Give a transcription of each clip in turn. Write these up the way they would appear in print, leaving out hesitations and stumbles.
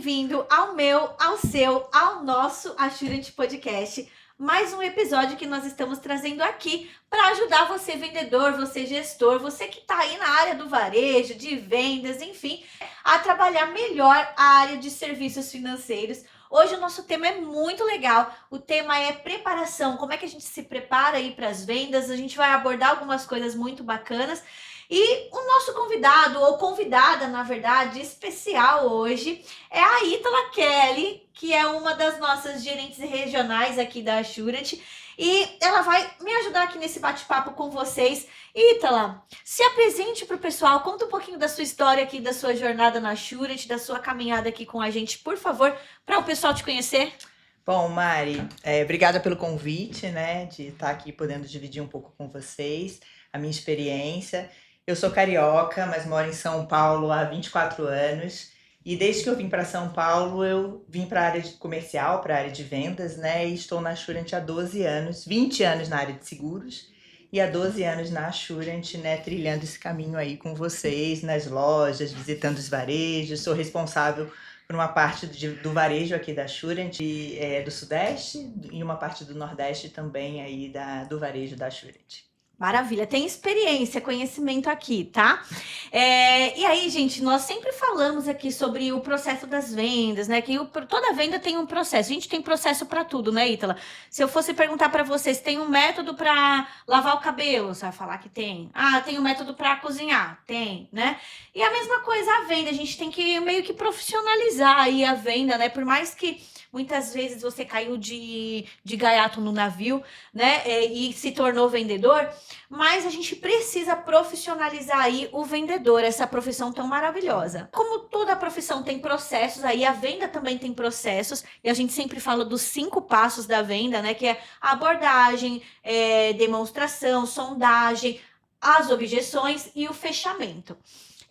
bem-vindo ao meu, ao seu, ao nosso Assurance Podcast. Mais um episódio que nós estamos trazendo aqui para ajudar você vendedor, você gestor, você que está aí na área do varejo, de vendas, enfim, a trabalhar melhor a área de serviços financeiros. Hoje o nosso tema é muito legal, o tema é preparação, como é que a gente se prepara aí para as vendas, a gente vai abordar algumas coisas muito bacanas. E o nosso convidado, ou convidada, na verdade, especial hoje, é a Ítala Kelly, que é uma das nossas gerentes regionais aqui da Assurance, e ela vai me ajudar aqui nesse bate-papo com vocês. Ítala, se apresente para o pessoal, conta um pouquinho da sua história aqui, da sua jornada na Assurance, da sua caminhada aqui com a gente, por favor, para o pessoal te conhecer. Bom, Mari, obrigada pelo convite, né, de estar aqui podendo dividir um pouco com vocês a minha experiência. Eu sou carioca, mas moro em São Paulo há 24 anos. E desde que eu vim para São Paulo, eu vim para a área comercial, para a área de vendas, né? E estou na Assurance há 12 anos, 20 anos na área de seguros e há 12 anos na Assurance, né? Trilhando esse caminho aí com vocês, nas lojas, visitando os varejos. Sou responsável por uma parte do varejo aqui da Assurance, do Sudeste, e uma parte do Nordeste também aí do varejo da Assurance. Maravilha, tem experiência, conhecimento aqui, tá? E aí, gente, nós sempre falamos aqui sobre o processo das vendas, né? Que toda venda tem um processo. A gente tem processo para tudo, né, Ítala? Se eu fosse perguntar para vocês, tem um método para lavar o cabelo? Você vai falar que tem. Ah, tem um método para cozinhar? Tem, né? E a mesma coisa a venda. A gente tem que meio que profissionalizar aí a venda, né? Por mais que muitas vezes você caiu de gaiato no navio, né? E se tornou vendedor, mas a gente precisa profissionalizar aí o vendedor, essa profissão tão maravilhosa. Como toda profissão tem processos, aí a venda também tem processos, e a gente sempre fala dos 5 passos da venda, né? Que é abordagem, demonstração, sondagem, as objeções e o fechamento.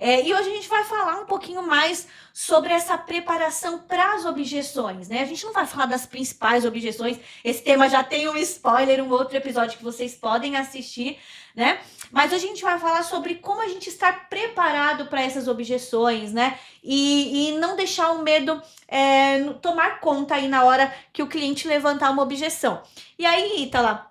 E hoje a gente vai falar um pouquinho mais sobre essa preparação para as objeções, né? A gente não vai falar das principais objeções, esse tema já tem um spoiler, um outro episódio que vocês podem assistir, né? Mas hoje a gente vai falar sobre como a gente estar preparado para essas objeções, né? E não deixar o medo tomar conta aí na hora que o cliente levantar uma objeção. E aí, Ítala,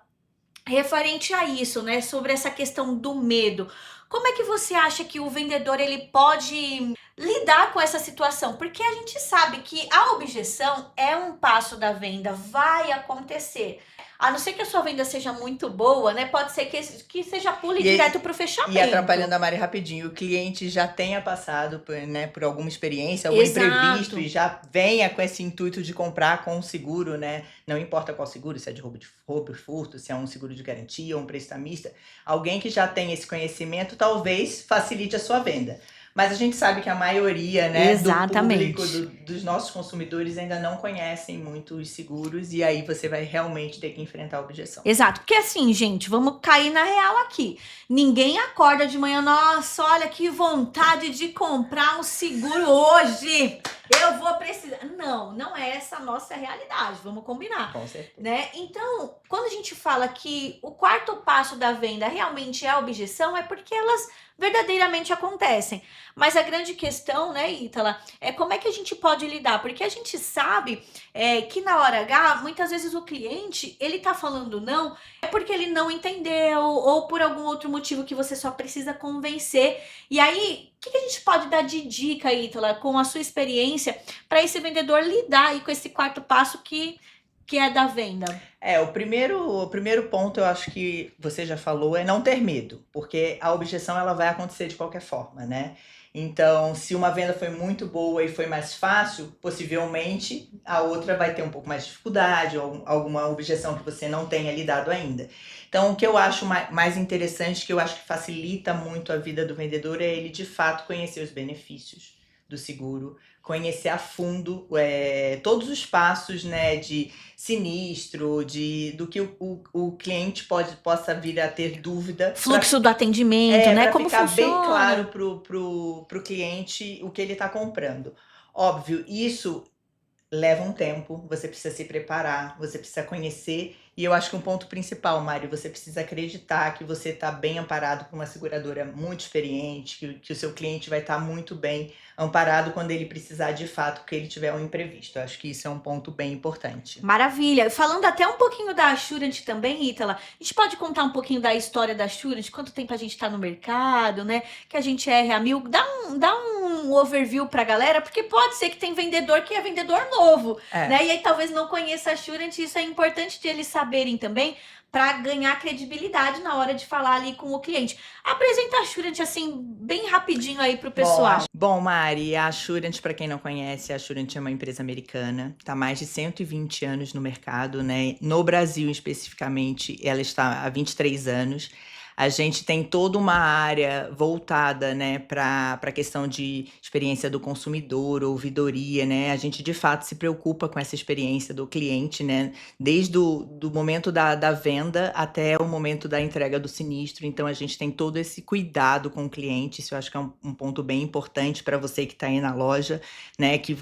referente a isso, né? Sobre essa questão do medo, como é que você acha que o vendedor ele pode lidar com essa situação? Porque a gente sabe que a objeção é um passo da venda, vai acontecer. A não ser que a sua venda seja muito boa, né? Pode ser que seja pule direto para o fechamento. E atrapalhando a Mari rapidinho, o cliente já tenha passado por alguma experiência, algum Exato. imprevisto e já venha com esse intuito de comprar com um seguro, né? Não importa qual seguro, se é de roubo, furto, se é um seguro de garantia ou um prestamista. Alguém que já tem esse conhecimento talvez facilite a sua venda. Mas a gente sabe que a maioria, né, do público, dos nossos consumidores ainda não conhecem muito os seguros e aí você vai realmente ter que enfrentar a objeção. Exato, porque assim, gente, vamos cair na real aqui. Ninguém acorda de manhã, nossa, olha que vontade de comprar um seguro hoje. Eu vou precisar. Não é essa a nossa realidade, vamos combinar. Com certeza. Né? Então, quando a gente fala que o quarto passo da venda realmente é a objeção, é porque elas verdadeiramente acontecem. Mas a grande questão, né, Ítala, é como é que a gente pode lidar? Porque a gente sabe que na hora H, muitas vezes o cliente, ele tá falando não, é porque ele não entendeu, ou por algum outro motivo que você só precisa convencer. E aí, o que a gente pode dar de dica, Ítala, com a sua experiência, para esse vendedor lidar aí com esse quarto passo que é da venda? O primeiro ponto, eu acho que você já falou, é não ter medo, porque a objeção ela vai acontecer de qualquer forma, né? Então, se uma venda foi muito boa e foi mais fácil, possivelmente a outra vai ter um pouco mais de dificuldade ou alguma objeção que você não tenha lidado ainda. Então, o que eu acho mais interessante, que eu acho que facilita muito a vida do vendedor, é ele de fato conhecer os benefícios do seguro, conhecer a fundo todos os passos, né, de sinistro, do que o cliente possa vir a ter dúvida. Fluxo do atendimento, né? Pra Como ficar funciona? bem claro pro cliente o que ele está comprando. Óbvio, isso leva um tempo, você precisa se preparar, você precisa conhecer E eu acho que um ponto principal, Mário, você precisa acreditar que você está bem amparado por uma seguradora muito experiente, que o seu cliente vai estar muito bem amparado quando ele precisar de fato, que ele tiver um imprevisto. Eu acho que isso é um ponto bem importante. Maravilha. Falando até um pouquinho da Assurant também, Ítala, a gente pode contar um pouquinho da história da Assurant, quanto tempo a gente está no mercado, né? Que a gente erra a mil. Dá um overview pra galera, porque pode ser que tem vendedor que é vendedor novo, né? E aí talvez não conheça a Assurant, isso é importante de eles saberem também, para ganhar credibilidade na hora de falar ali com o cliente. Apresenta a Assurant assim, bem rapidinho aí pro pessoal. Bom, Mari, a Assurant, para quem não conhece, a Assurant é uma empresa americana, está há mais de 120 anos no mercado, né? No Brasil, especificamente, ela está há 23 anos. A gente tem toda uma área voltada, né, para a questão de experiência do consumidor, ouvidoria, né? A gente, de fato, se preocupa com essa experiência do cliente, né? Desde do momento da venda até o momento da entrega do sinistro. Então, a gente tem todo esse cuidado com o cliente. Isso eu acho que é um ponto bem importante para você que está aí na loja, né? Que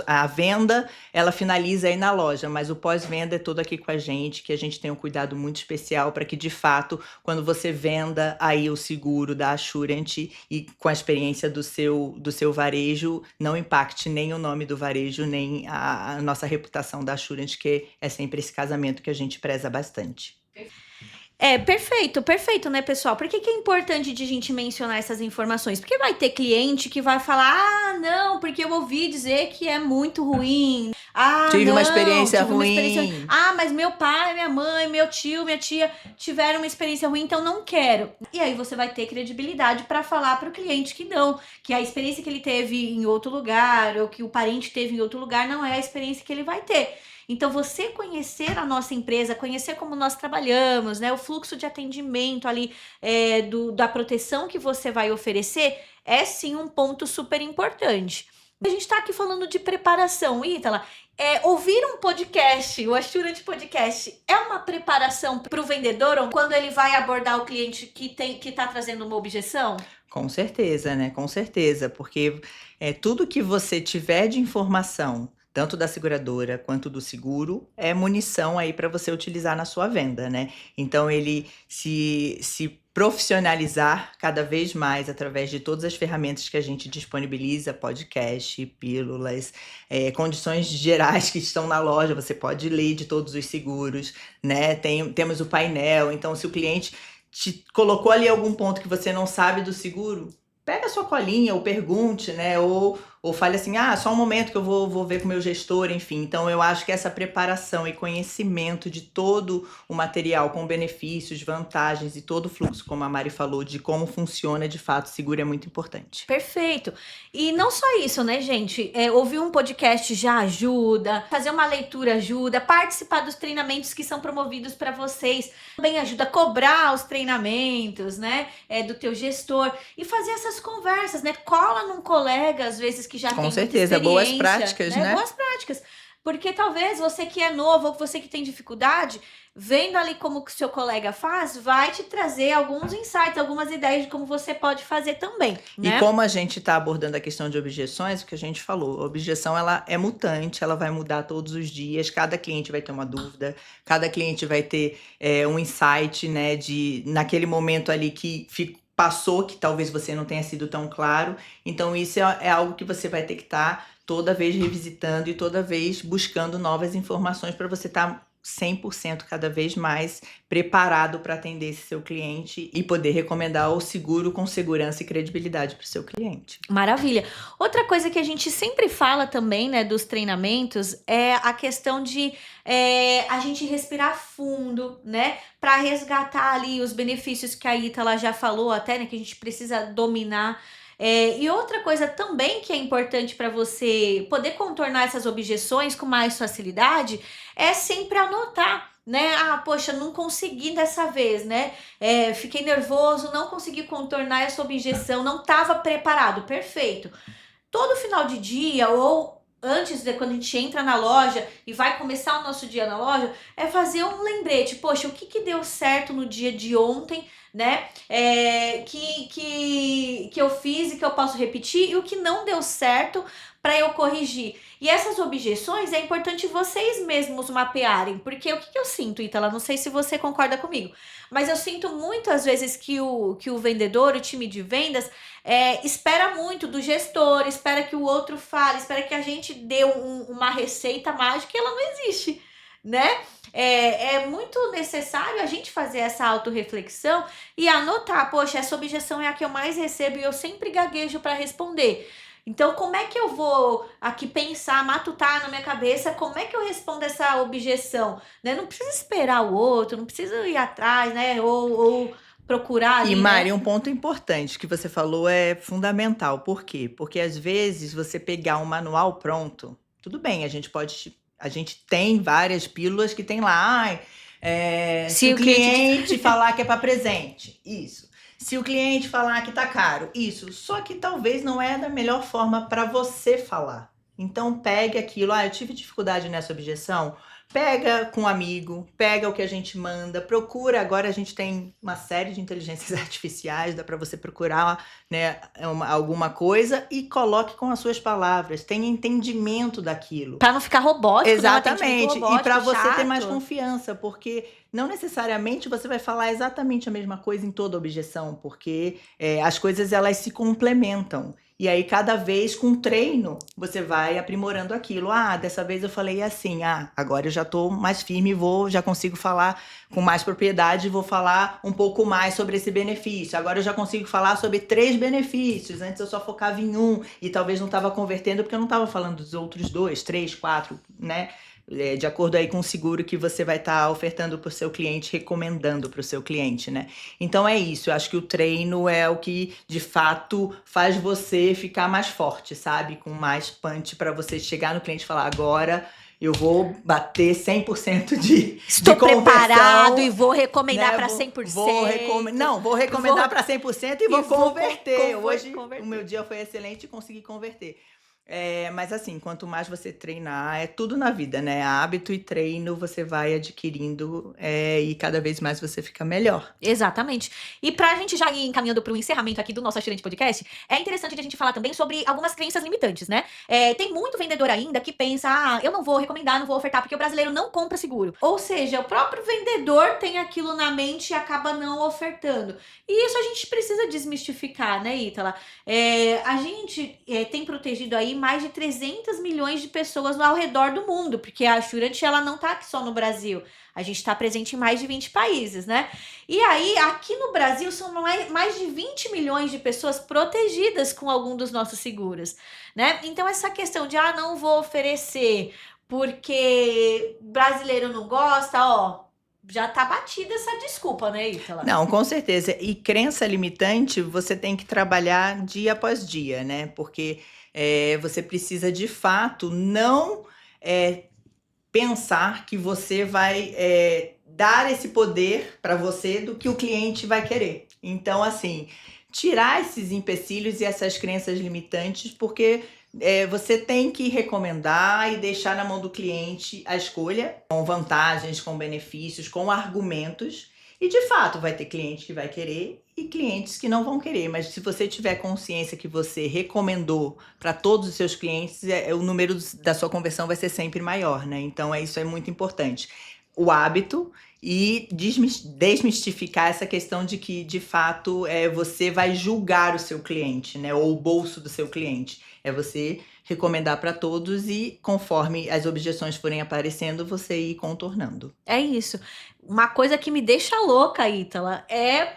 a venda, ela finaliza aí na loja, mas o pós-venda é todo aqui com a gente, que a gente tem um cuidado muito especial para que, de fato, quando você venda aí o seguro da Assurant e com a experiência do seu varejo, não impacte nem o nome do varejo, nem a nossa reputação da Assurant, que é sempre esse casamento que a gente preza bastante. Perfeito, né, pessoal? Por que é importante de a gente mencionar essas informações? Porque vai ter cliente que vai falar, não, porque eu ouvi dizer que é muito ruim. Tive uma experiência ruim. Mas meu pai, minha mãe, meu tio, minha tia tiveram uma experiência ruim, então não quero. E aí você vai ter credibilidade para falar para o cliente que não, que a experiência que ele teve em outro lugar ou que o parente teve em outro lugar não é a experiência que ele vai ter. Então, você conhecer a nossa empresa, conhecer como nós trabalhamos, né, o fluxo de atendimento ali, da proteção que você vai oferecer, é sim um ponto super importante. A gente está aqui falando de preparação, Ítala. Ouvir um podcast, o Assurant Podcast, é uma preparação para o vendedor ou quando ele vai abordar o cliente que está trazendo uma objeção? Com certeza, né? Com certeza, porque tudo que você tiver de informação, tanto da seguradora quanto do seguro, é munição aí para você utilizar na sua venda, né? Então, ele se profissionalizar cada vez mais através de todas as ferramentas que a gente disponibiliza, podcast, pílulas, condições gerais que estão na loja, você pode ler de todos os seguros, né? Temos o painel, então se o cliente te colocou ali algum ponto que você não sabe do seguro, pega a sua colinha ou pergunte, né? Ou fale assim, só um momento que eu vou ver com o meu gestor, enfim. Então, eu acho que essa preparação e conhecimento de todo o material com benefícios, vantagens e todo o fluxo, como a Mari falou, de como funciona de fato o seguro é muito importante. Perfeito. E não só isso, né, gente? Ouvir um podcast já ajuda, fazer uma leitura ajuda, participar dos treinamentos que são promovidos para vocês também ajuda a cobrar os treinamentos, né, do teu gestor e fazer essas conversas, né? Cola num colega, às vezes, que já tem Com muita certeza, boas experiência, práticas, né? Boas práticas. Porque talvez você que é novo ou você que tem dificuldade, vendo ali como que o seu colega faz, vai te trazer alguns insights, algumas ideias de como você pode fazer também, né? E como a gente está abordando a questão de objeções, o que a gente falou, a objeção ela é mutante, ela vai mudar todos os dias, cada cliente vai ter uma dúvida, cada cliente vai ter um insight, né, naquele momento ali que passou, que talvez você não tenha sido tão claro. Então, isso é algo que você vai ter que estar toda vez revisitando e toda vez buscando novas informações para você estar 100% cada vez mais preparado para atender esse seu cliente e poder recomendar o seguro com segurança e credibilidade para o seu cliente. Maravilha. Outra coisa que a gente sempre fala também, né, dos treinamentos é a questão de a gente respirar fundo, né, para resgatar ali os benefícios que a Ítala já falou até, né, que a gente precisa dominar. E outra coisa também que é importante para você poder contornar essas objeções com mais facilidade é sempre anotar, né? Poxa, não consegui dessa vez, né? Fiquei nervoso, não consegui contornar essa objeção, não estava preparado. Perfeito. Todo final de dia ou antes de quando a gente entra na loja e vai começar o nosso dia na loja, é fazer um lembrete. Poxa, o que deu certo no dia de ontem, né? Que eu fiz e que eu posso repetir, e o que não deu certo para eu corrigir. E essas objeções é importante vocês mesmos mapearem, porque o que eu sinto, Ítala? Não sei se você concorda comigo, mas eu sinto muito às vezes que o vendedor, o time de vendas, espera muito do gestor, espera que o outro fale, espera que a gente dê uma receita mágica, e ela não existe, né? É muito necessário a gente fazer essa autorreflexão e anotar, poxa, essa objeção é a que eu mais recebo e eu sempre gaguejo para responder. Então, como é que eu vou aqui pensar, matutar na minha cabeça, como é que eu respondo essa objeção? Né? Não precisa esperar o outro, não precisa ir atrás, né? Ou procurar ali, E Mari, né? um ponto importante que você falou é fundamental. Por quê? Porque às vezes você pegar um manual pronto, tudo bem, a gente tem várias pílulas que tem lá, se Se o o cliente cliente falar que é para presente, isso. Se o cliente falar que tá caro, isso. Só que talvez não é da melhor forma para você falar. Então pegue aquilo, eu tive dificuldade nessa objeção. Pega com um amigo, pega o que a gente manda, procura. Agora a gente tem uma série de inteligências artificiais, dá para você procurar, né, alguma coisa e coloque com as suas palavras. Tenha entendimento daquilo. para não ficar robótico, né? Um atendimento Exatamente. E robótico, para você ter mais chato. confiança, porque não necessariamente você vai falar exatamente a mesma coisa em toda objeção, porque as coisas elas se complementam. E aí, cada vez com treino, você vai aprimorando aquilo. Dessa vez eu falei assim. Agora eu já estou mais firme, já consigo falar com mais propriedade, vou falar um pouco mais sobre esse benefício. Agora eu já consigo falar sobre 3 benefícios. Antes eu só focava em um e talvez não estava convertendo porque eu não estava falando dos outros 2, 3, 4, né? De acordo aí com o seguro que você vai estar ofertando para o seu cliente, recomendando para o seu cliente, né? Então é isso, eu acho que o treino é o que de fato faz você ficar mais forte, sabe? Com mais punch para você chegar no cliente e falar, agora eu vou bater 100% Estou de conversão, preparado e vou recomendar né? para 100%. Vou recomendar para 100% e vou converter. Hoje converter. o meu dia foi excelente e consegui converter. Mas assim, quanto mais você treinar, é tudo na vida, né? Hábito e treino você vai adquirindo e cada vez mais você fica melhor. Exatamente. E pra gente já ir encaminhando pro encerramento aqui do nosso Aspirante Podcast, é interessante a gente falar também sobre algumas crenças limitantes, né? Tem muito vendedor ainda que pensa, eu não vou recomendar, não vou ofertar, porque o brasileiro não compra seguro. Ou seja, o próprio vendedor tem aquilo na mente e acaba não ofertando. E isso a gente precisa desmistificar, né, Ítala? A gente tem protegido aí mais de 300 milhões de pessoas ao redor do mundo, porque a Assurant, ela não tá aqui só no Brasil. A gente está presente em mais de 20 países, né? E aí, aqui no Brasil, são mais de 20 milhões de pessoas protegidas com algum dos nossos seguros, né? Então, essa questão de, não vou oferecer porque brasileiro não gosta, já tá batida essa desculpa, né, Ítala? Não, com certeza. E crença limitante, você tem que trabalhar dia após dia, né? Porque você precisa, de fato, não pensar que você vai dar esse poder para você do que o cliente vai querer. Então, assim, tirar esses empecilhos e essas crenças limitantes, porque você tem que recomendar e deixar na mão do cliente a escolha, com vantagens, com benefícios, com argumentos. E, de fato, vai ter cliente que vai querer e clientes que não vão querer. Mas se você tiver consciência que você recomendou para todos os seus clientes, o número da sua conversão vai ser sempre maior, né? Então, isso é muito importante. O hábito e desmistificar essa questão de que, de fato, você vai julgar o seu cliente, né? Ou o bolso do seu cliente. É você recomendar para todos e, conforme as objeções forem aparecendo, você ir contornando. É isso. Uma coisa que me deixa louca, Ítala, é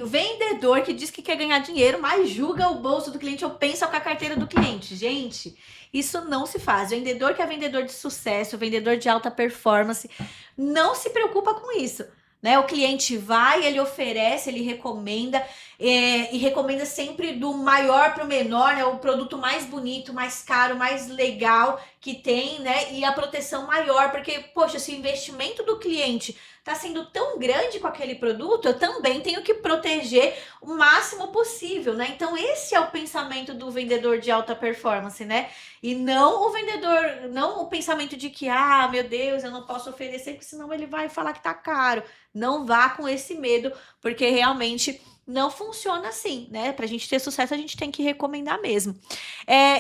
o vendedor que diz que quer ganhar dinheiro, mas julga o bolso do cliente ou pensa com a carteira do cliente. Gente, isso não se faz. Vendedor que é vendedor de sucesso, vendedor de alta performance, não se preocupa com isso. Né? O cliente vai, ele oferece, ele recomenda, e recomenda sempre do maior para o menor, né? O produto mais bonito, mais caro, mais legal, que tem, né? E a proteção maior, porque, poxa, se o investimento do cliente está sendo tão grande com aquele produto, eu também tenho que proteger o máximo possível, né? Então, esse é o pensamento do vendedor de alta performance, né? E não o vendedor, não o pensamento de que, meu Deus, eu não posso oferecer, porque senão ele vai falar que tá caro. Não vá com esse medo, porque realmente não funciona assim, né? Pra gente ter sucesso, a gente tem que recomendar mesmo.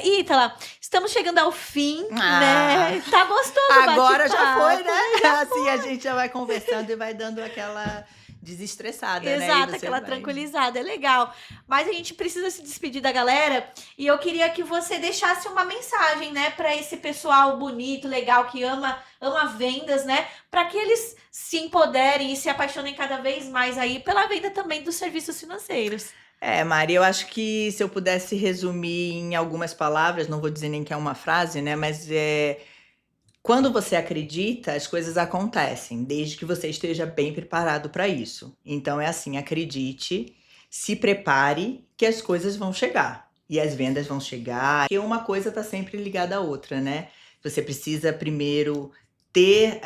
Ítala, estamos chegando ao fim, né? Tá gostoso o Agora já bate-papo, foi, né? Assim a gente já vai conversando e vai dando aquela desestressada, né? Exato, E você aquela vai- tranquilizada, é legal. Mas a gente precisa se despedir da galera e eu queria que você deixasse uma mensagem, né, para esse pessoal bonito, legal, que ama vendas, né, para que eles se empoderem e se apaixonem cada vez mais aí pela venda também dos serviços financeiros. Mari, eu acho que se eu pudesse resumir em algumas palavras, não vou dizer nem que é uma frase, né? Mas quando você acredita, as coisas acontecem, desde que você esteja bem preparado para isso. Então é assim, acredite, se prepare, que as coisas vão chegar. E as vendas vão chegar, porque uma coisa está sempre ligada à outra, né? Você precisa primeiro ter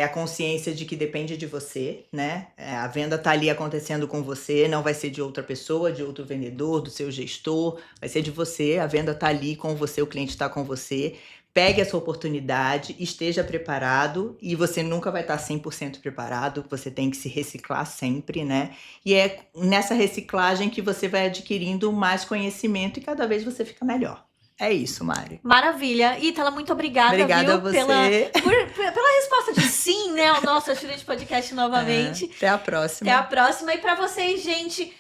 a consciência de que depende de você, né? A venda tá ali acontecendo com você, não vai ser de outra pessoa, de outro vendedor, do seu gestor, vai ser de você, a venda tá ali com você, o cliente está com você. Pegue essa oportunidade, esteja preparado e você nunca vai estar 100% preparado, você tem que se reciclar sempre, né? E é nessa reciclagem que você vai adquirindo mais conhecimento e cada vez você fica melhor. É isso, Mari. Maravilha. Ítala, muito obrigada, Obrigada viu, a você. pela resposta de sim, né, ao nosso Assurante Podcast novamente. Até a próxima. Até a próxima. E para vocês, gente,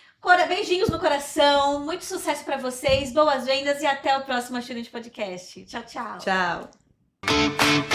beijinhos no coração, muito sucesso para vocês, boas vendas e até o próximo Assurante Podcast. Tchau, tchau. Tchau.